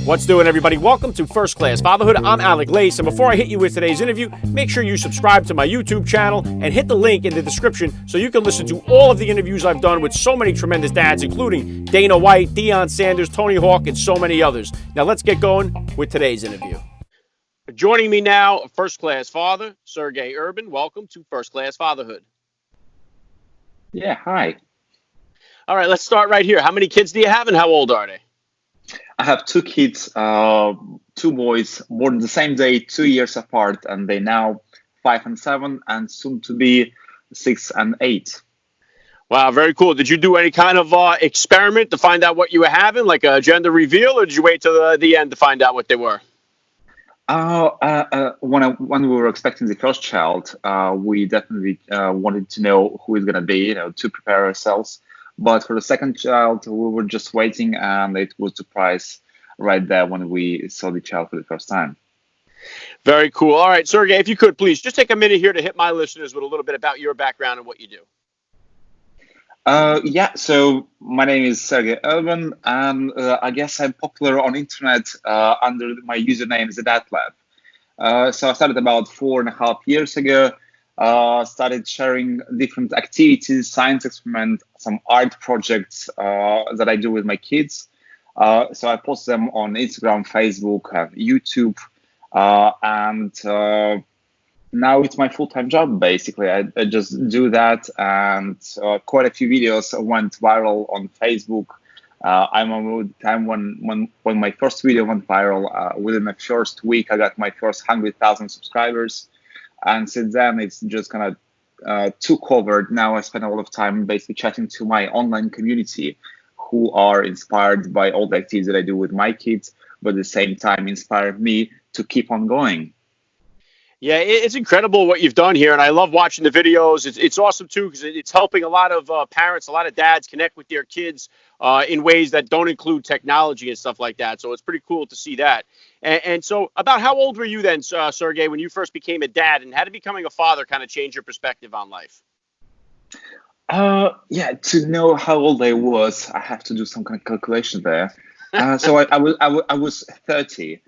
What's doing, everybody? Welcome to First Class Fatherhood. I'm Alec, and before I hit you with today's interview, make sure you subscribe to my YouTube channel and hit the link in the description so you can listen to all of the interviews I've done with so many tremendous dads, including Dana White, Deion Sanders, Tony Hawk, and so many others. Now let's get going with today's interview. Joining me now, First Class Father, Sergey Urban. Welcome to First Class Fatherhood. Yeah, hi. All right, let's start right here. How many kids do you have and how old are they? I have two kids, two boys, born the same day, 2 years apart, and they now 5 and 7, and soon to be 6 and 8. Wow, very cool. Did you do any kind of experiment to find out what you were having, like a gender reveal, or did you wait till the end to find out what they were? When we were expecting the first child, we definitely wanted to know who is going to be, to prepare ourselves. But for the second child, we were just waiting, and it was a surprise right there when we saw the child for the first time. Very cool. All right, Sergey, if you could, please, just take a minute here to hit my listeners with a little bit about your background and what you do. So my name is Sergey Urban, and I guess I'm popular on internet under my username ZDadLab. So I started about 4.5 years ago. Started sharing different activities, science experiments, some art projects that I do with my kids. So I post them on Instagram, Facebook, YouTube, and now it's my full-time job, basically. I just do that, and quite a few videos went viral on Facebook. I'm on the time when my first video went viral. Within the first week, I got my first 100,000 subscribers. And since then, it's just kind of took over. Now I spend a lot of time basically chatting to my online community who are inspired by all the activities that I do with my kids, but at the same time inspire me to keep on going. Yeah, it's incredible what you've done here, and I love watching the videos. It's awesome, too, because it's helping a lot of parents, a lot of dads connect with their kids in ways that don't include technology and stuff like that. So it's pretty cool to see that. And so about how old were you then, Sergey, when you first became a dad, and how did becoming a father kind of change your perspective on life? To know how old I was, I have to do some kind of calculation there. So I was 30.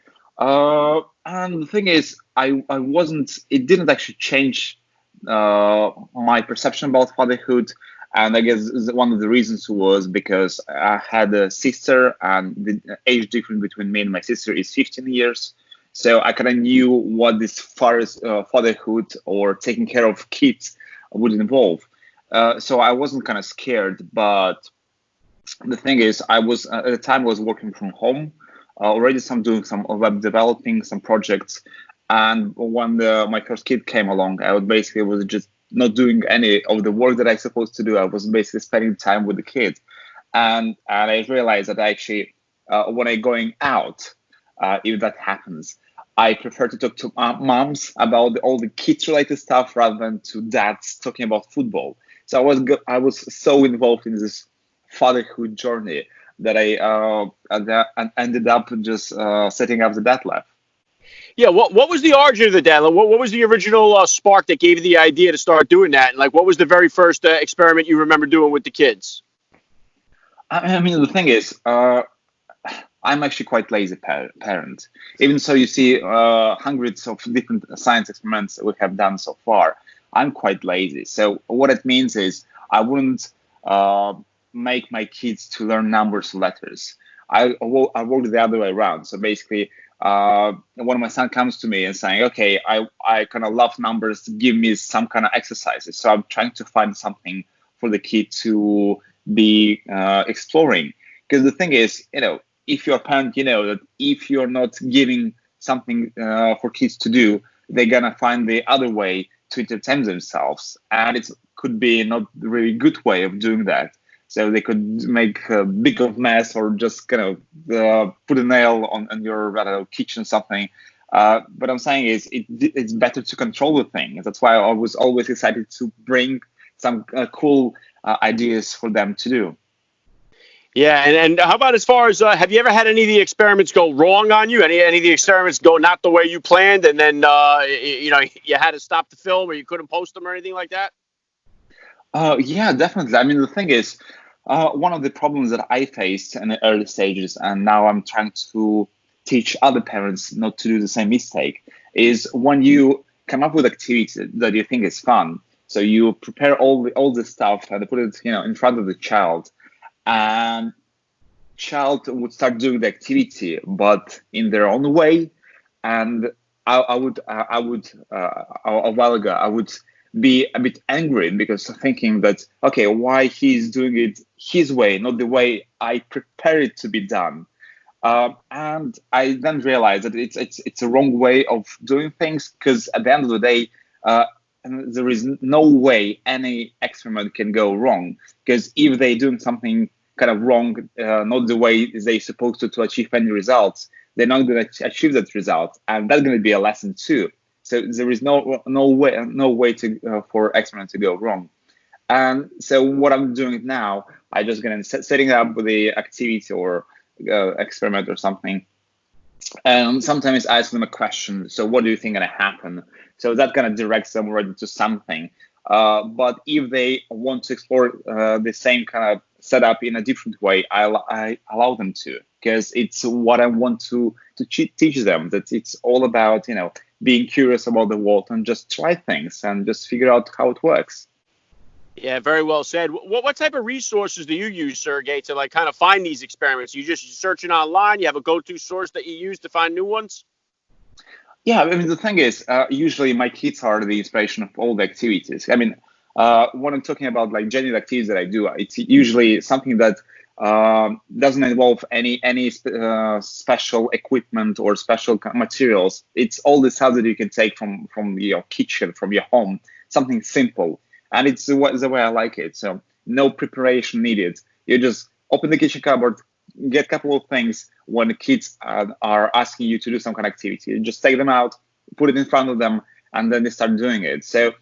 And the thing is, I wasn't, it didn't actually change my perception about fatherhood. And I guess one of the reasons was because I had a sister, and the age difference between me and my sister is 15 years. So I kind of knew what this fatherhood or taking care of kids would involve. So I wasn't kind of scared. But the thing is, I was at the time I was working from home. Already doing some web developing, some projects, and when my first kid came along, I was just not doing any of the work that I supposed to do. I was basically spending time with the kid, and I realized that actually when I'm going out, if that happens, I prefer to talk to moms about all the kids related stuff rather than to dads talking about football. So I was so involved in this fatherhood journey that I ended up just setting up the Dad Lab. Yeah, what was the origin of the Dad Lab? What was the original spark that gave you the idea to start doing that? And what was the very first experiment you remember doing with the kids? I mean, the thing is, I'm actually quite lazy parent. Even so, you see hundreds of different science experiments that we have done so far. I'm quite lazy. So what it means is I wouldn't make my kids to learn numbers and letters. I work the other way around. So basically, when my son comes to me and saying, okay, I kind of love numbers, give me some kind of exercises. So I'm trying to find something for the kid to be exploring. Because the thing is, if you're a parent, that if you're not giving something for kids to do, they're going to find the other way to entertain themselves. And it could be not a really good way of doing that. So they could make a big of mess or just kind of put a nail on your kitchen something. But I'm saying is it's better to control the thing. That's why I was always excited to bring some cool ideas for them to do. Yeah, and how about as far as have you ever had any of the experiments go wrong on you? Any of the experiments go not the way you planned, and then you had to stop the film or you couldn't post them or anything like that? Yeah, definitely. I mean, the thing is, one of the problems that I faced in the early stages, and now I'm trying to teach other parents not to do the same mistake is when you come up with activities that you think is fun. So you prepare all the stuff and put it, in front of the child, and child would start doing the activity, but in their own way. And I would a while ago, I would be a bit angry because thinking that, okay, why he's doing it his way, not the way I prepare it to be done. And I then realized that it's a wrong way of doing things, because at the end of the day, there is no way any experiment can go wrong, because if they're doing something kind of wrong, not the way they're supposed to achieve any results, they're not going to achieve that result, and that's going to be a lesson too. So there is no way to for experiment to go wrong. And so what I'm doing now, I just going to setting up the activity or experiment or something, and sometimes ask them a question. So what do you think going to happen? So that kind of directs them already to something. But if they want to explore the same kind of setup in a different way, I allow them to, because it's what I want to teach them, that it's all about, being curious about the world and just try things and just figure out how it works. Yeah, very well said. What type of resources do you use, Sergey, to like kind of find these experiments? You just searching online? You have a go-to source that you use to find new ones? Yeah, I mean, the thing is, usually my kids are the inspiration of all the activities. I mean, when I'm talking about like genuine activities that I do, it's usually something that doesn't involve any special equipment or special materials. It's all the stuff that you can take from your kitchen, from your home, something simple. And it's the way I like it. So no preparation needed. You just open the kitchen cupboard, get a couple of things. When the kids are asking you to do some kind of activity, you just take them out, put it in front of them, and then they start doing it. So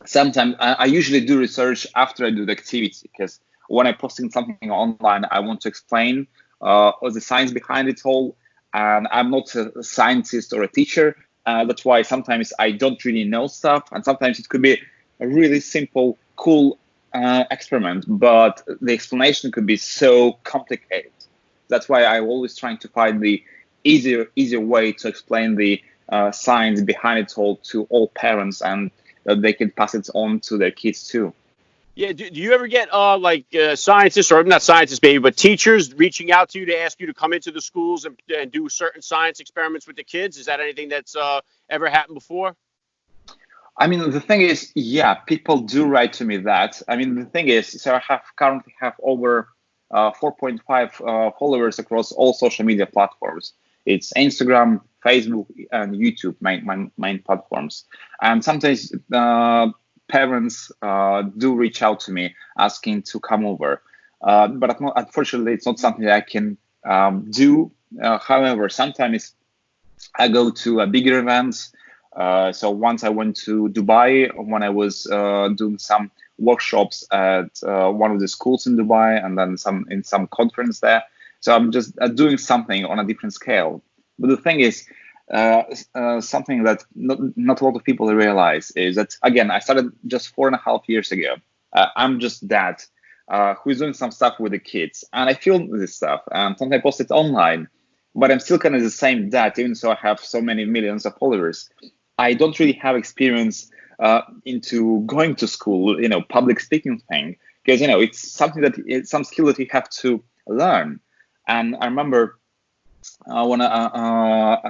sometimes I usually do research after I do the activity, because when I'm posting something online, I want to explain the science behind it all. And I'm not a scientist or a teacher. That's why sometimes I don't really know stuff. And sometimes it could be a really simple, cool experiment, but the explanation could be so complicated. That's why I'm always trying to find the easier way to explain the science behind it all to all parents, and that they can pass it on to their kids too. Yeah, do you ever get scientists, or not scientists maybe, but teachers reaching out to you to ask you to come into the schools and do certain science experiments with the kids? Is that anything that's ever happened before? I mean, the thing is, yeah, people do write to me that. I mean, the thing is, so I currently have over 4.5 followers across all social media platforms. It's Instagram, Facebook, and YouTube, main platforms. And sometimes parents do reach out to me asking to come over. But unfortunately, it's not something that I can do. However, sometimes I go to bigger events. So once I went to Dubai when I was doing some workshops at one of the schools in Dubai, and then in some conference there. So I'm just doing something on a different scale. But the thing is, something that not a lot of people realize is that, again, I started just 4.5 years ago. I'm just dad who's doing some stuff with the kids, and I film this stuff, and sometimes I post it online. But I'm still kind of the same dad, even so I have so many millions of followers. I don't really have experience into going to school, public speaking thing, because it's something it's some skill that you have to learn. And I remember when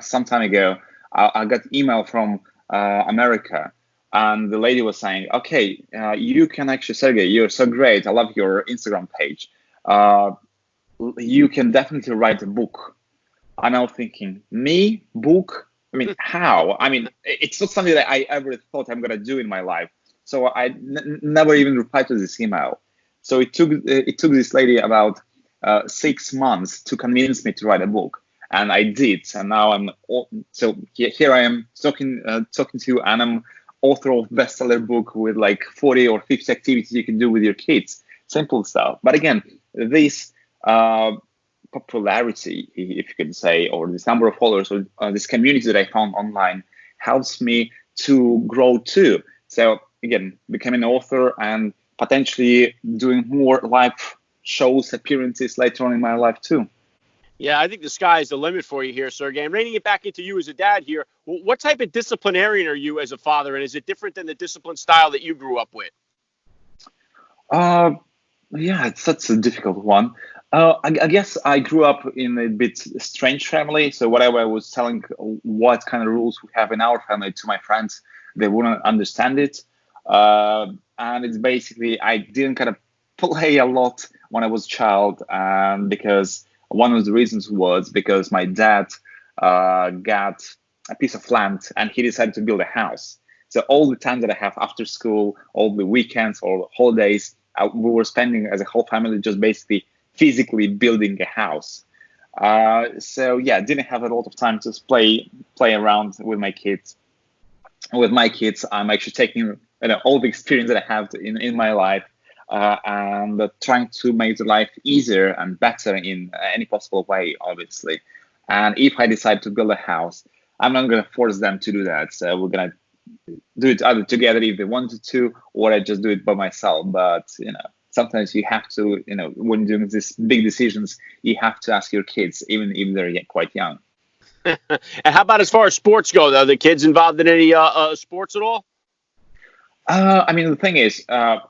some time ago, I got email from America, and the lady was saying, "Okay, you can actually, Sergey, you're so great. I love your Instagram page. You can definitely write a book." And I was thinking, me, book? I mean, how? I mean, it's not something that I ever thought I'm going to do in my life. So I never even replied to this email. So it took this lady about 6 months to convince me to write a book. And I did. And now here I am talking to you, and I'm author of bestseller book with like 40 or 50 activities you can do with your kids. Simple stuff. But again, this popularity, if you can say, or this number of followers, or this community that I found online helps me to grow too. So again, becoming an author and potentially doing more live shows, appearances later on in my life too. Yeah, I think the sky is the limit for you here, Sergey. And reining it back into you as a dad here, what type of disciplinarian are you as a father, and is it different than the discipline style that you grew up with? Uh, yeah, it's such a difficult one. I guess I grew up in a bit strange family, so whatever I was telling what kind of rules we have in our family to my friends, they wouldn't understand it. And it's basically I didn't kind of play a lot when I was a child, because one of the reasons was because my dad got a piece of land and he decided to build a house. So all the time that I have after school, all the weekends or holidays, we were spending as a whole family just basically physically building a house. So yeah, didn't have a lot of time to play around with my kids. With my kids, I'm actually taking all the experience that I have in my life, and trying to make the life easier and better in any possible way, obviously. And if I decide to build a house, I'm not going to force them to do that. So we're going to do it either together if they wanted to, or I just do it by myself. But sometimes you have to, when doing these big decisions, you have to ask your kids, even if they're yet quite young. And how about as far as sports go? Are the kids involved in any sports at all? I mean, the thing is, I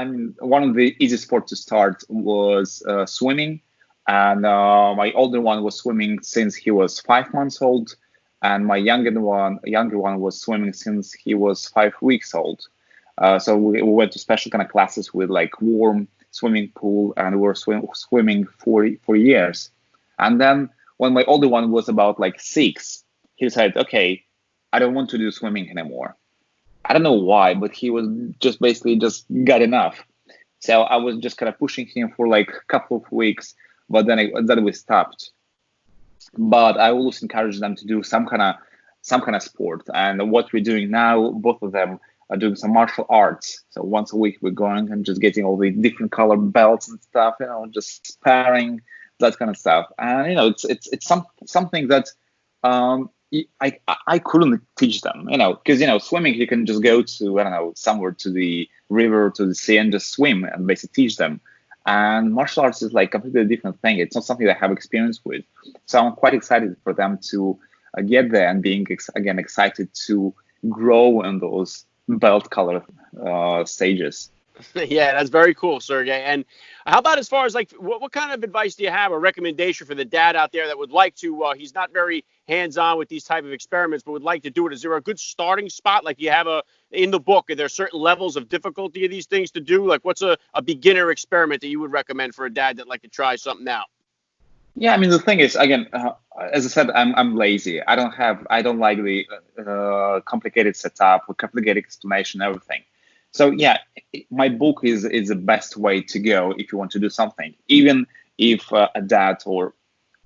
mean, one of the easiest sports to start was swimming, and my older one was swimming since he was 5 months old, and my younger one was swimming since he was 5 weeks old. So we went to special kind of classes with like warm swimming pool, and we were swimming for years. And then when my older one was about like 6, he said, "Okay, I don't want to do swimming anymore." I don't know why, but he was just basically just got enough. So I was just kind of pushing him for like a couple of weeks, but then we stopped. But I always encourage them to do some kind of sport. And what we're doing now, both of them are doing some martial arts. So once a week we're going and just getting all the different color belts and stuff, just sparring, that kind of stuff. And something that I couldn't teach them, because swimming you can just go to, I don't know, somewhere to the river, to the sea, and just swim and basically teach them. And martial arts is like a completely different thing. It's not something that I have experience with, so I'm quite excited for them to get there and being again excited to grow in those belt color stages. Yeah, that's very cool, Sergey. And how about as far as like, what kind of advice do you have or recommendation for the dad out there that would like to, he's not very hands-on with these type of experiments, but would like to do it? Is there a good starting spot? Like you have in the book, are there certain levels of difficulty of these things to do? Like what's a beginner experiment that you would recommend for a dad that'd like to try something out? Yeah, I mean the thing is, again, as I said, I'm lazy. I don't like the complicated setup or complicated explanation, everything. So yeah, my book is the best way to go if you want to do something. Even if a dad, or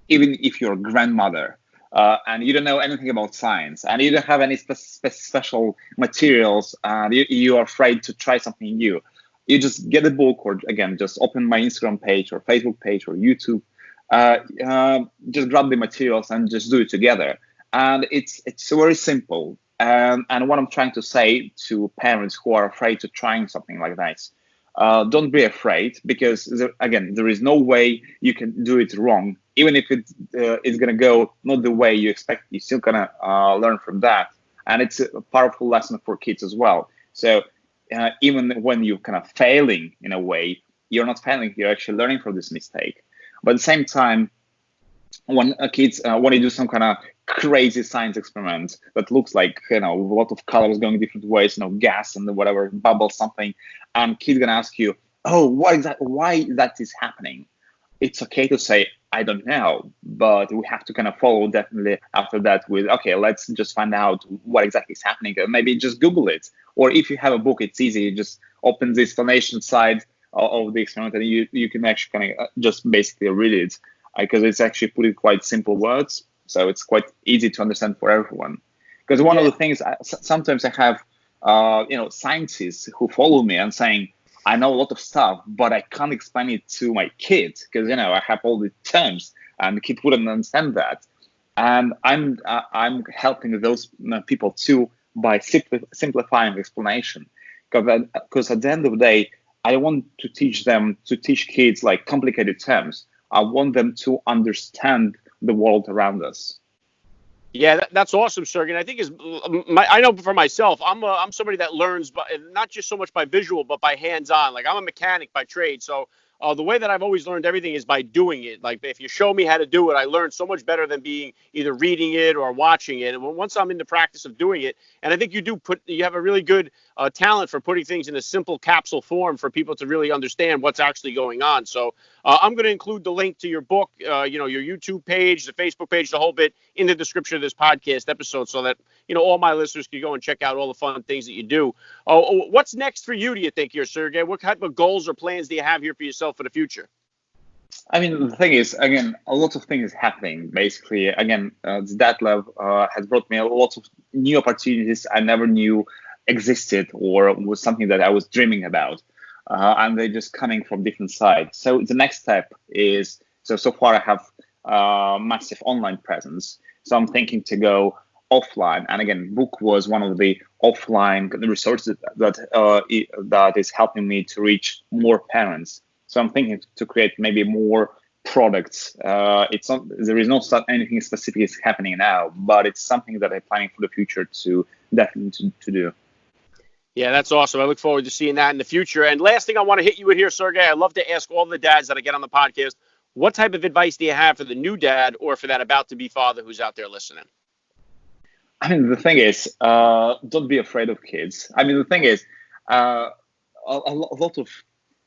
even if you're a grandmother, and you don't know anything about science, and you don't have any special materials, and you are afraid to try something new, you just get a book, or again, just open my Instagram page or Facebook page or YouTube. Just grab the materials and just do it together. And it's very simple. And what I'm trying to say to parents who are afraid to trying something like this, don't be afraid, because there is no way you can do it wrong. Even if it's gonna go not the way you expect, you're still gonna learn from that. And it's a powerful lesson for kids as well. So even when you're kind of failing in a way, you're not failing, you're actually learning from this mistake. But at the same time, when kids want to do some kind of crazy science experiment that looks like with a lot of colors going different ways, gas and whatever, bubble something, and kids gonna ask you, "Oh, why that is happening?" It's okay to say, "I don't know," but we have to kind of follow definitely after that with, "Okay, let's just find out what exactly is happening." Maybe just Google it, or if you have a book, it's easy. You just open the explanation side of the experiment, and you can actually kind of just basically read it, because it's actually put in quite simple words, so it's quite easy to understand for everyone. Because one of the things sometimes I have, scientists who follow me and saying, "I know a lot of stuff, but I can't explain it to my kids because I have all the terms, and the kid wouldn't understand that." And I'm helping those people too by simplifying explanation, because at the end of the day, I want to teach kids like complicated terms. I want them to understand the world around us. Yeah, that's awesome, Sergey. And I think I know for myself, I'm somebody that learns, not just so much by visual, but by hands-on. Like I'm a mechanic by trade, so the way that I've always learned everything is by doing it. Like if you show me how to do it, I learn so much better than being either reading it or watching it. And once I'm in the practice of doing it, and I think you have a really good talent for putting things in a simple capsule form for people to really understand what's actually going on. So I'm going to include the link to your book, your YouTube page, the Facebook page, the whole bit in the description of this podcast episode, so that all my listeners can go and check out all the fun things that you do. What's next for you, do you think, here, Sergey? What type of goals or plans do you have here for yourself for the future? I mean, the thing is, again, a lot of things happening. Basically, again, that love has brought me a lot of new opportunities I never knew existed or was something that I was dreaming about. And they're just coming from different sides. So the next step is, so far I have massive online presence. So I'm thinking to go offline. And again, book was one of the offline resources that is helping me to reach more parents. So I'm thinking to create maybe more products. It's not, there is not anything specific is happening now, but it's something that I'm planning for the future to definitely to do. Yeah, that's awesome. I look forward to seeing that in the future. And last thing I want to hit you with here, Sergey, I love to ask all the dads that I get on the podcast, what type of advice do you have for the new dad or for that about-to-be father who's out there listening? I mean, the thing is, don't be afraid of kids. I mean, the thing is, a lot of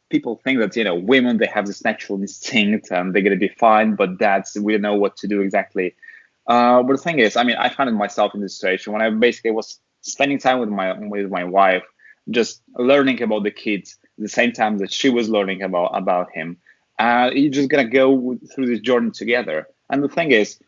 people think that, women, they have this natural instinct and they're going to be fine, but dads, we don't know what to do exactly. But the thing is, I mean, I found myself in this situation when I basically was spending time with my wife, just learning about the kids at the same time that she was learning about him. You're just gonna go through this journey together. And the thing is,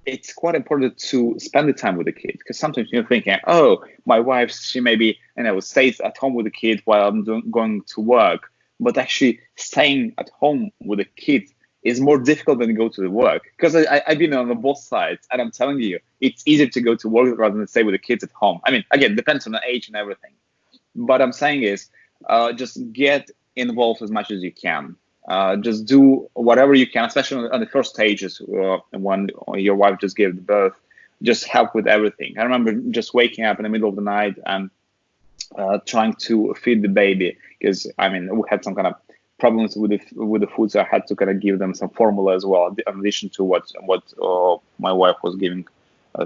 it's quite important to spend the time with the kid, because sometimes you're thinking, oh, my wife, she maybe stays at home with the kid while I'm going to work, but actually staying at home with the kid is more difficult than go to the work, because I've been on both sides, and I'm telling you, it's easier to go to work rather than stay with the kids at home. I mean, again, it depends on the age and everything. But I'm saying is, just get involved as much as you can. Just do whatever you can, especially on the first stages when your wife just gave birth. Just help with everything. I remember just waking up in the middle of the night and trying to feed the baby, because we had some kind of problems with the food, so I had to kind of give them some formula as well, in addition to what my wife was giving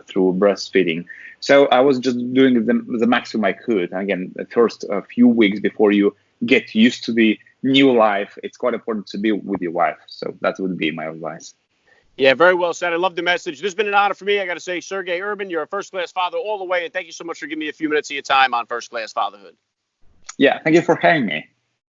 through breastfeeding. So I was just doing the maximum I could. And again, the first few weeks before you get used to the new life, it's quite important to be with your wife. So that would be my advice. Yeah, very well said. I love the message. This has been an honor for me. I got to say, Sergey Urban, you're a first-class father all the way, and thank you so much for giving me a few minutes of your time on First Class Fatherhood. Yeah, thank you for having me.